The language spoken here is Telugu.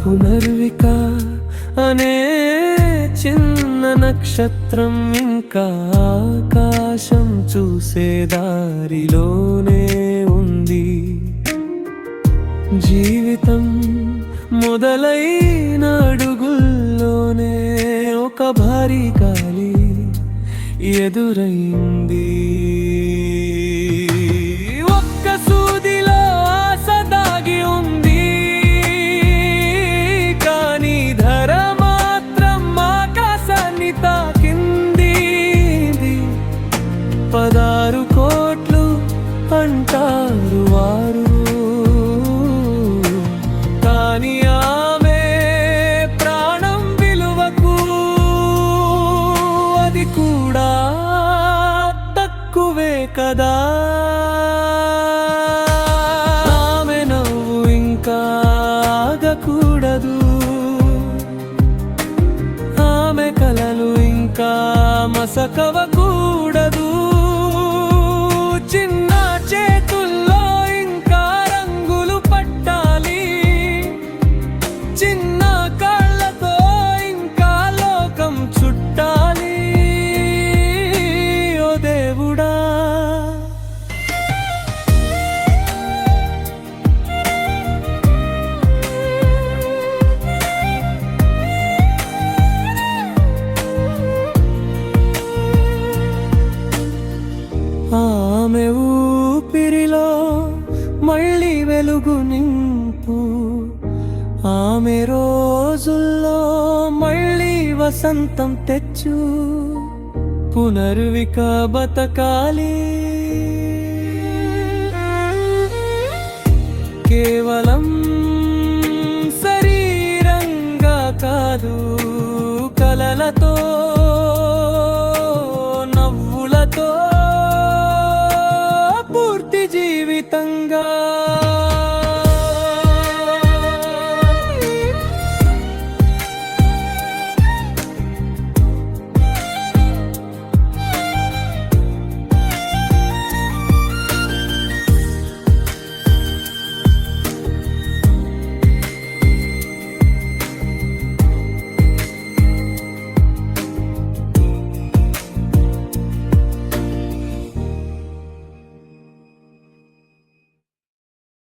పునర్విక అనే చిన్న నక్షత్రం ఇంకా ఆకాశం చూసే దారిలోనే ఉంది. జీవితం మొదలైన అడుగుల్లోనే ఒక భారీ గాలి ఎదురైంది. ఒక్క సూదిలో ఆశ దాగి ఉంది, కానీ ధర మాత్రం ఆకాశాన్ని తాకింది. 16 కోట్లు అంటారు వారు, కానీ ఆమె ప్రాణం విలువకు అది కూడా తక్కువే కదా. ఆమె నవ్వు ఇంకా ఆగకూడదు, ఆమె కలలు ఇంకా మసకవకూడదు. చిన్న చేతుల్లో ఇంకా రంగులు పట్టాలి, చిన్న కళ్ళతో ఇంకా లోకం చుట్టాలి. ఓ దేవుడా, ఆమె ఊపిరిలో మళ్ళీ వెలుగు నింపు, ఆమె రోజుల్లో మళ్ళీ వసంతం తెచ్చు. పునర్విక బతకాలి, కేవలం శరీరంగా కాదు, కలలతో నవ్వులతో పూర్తి జీవితంగా.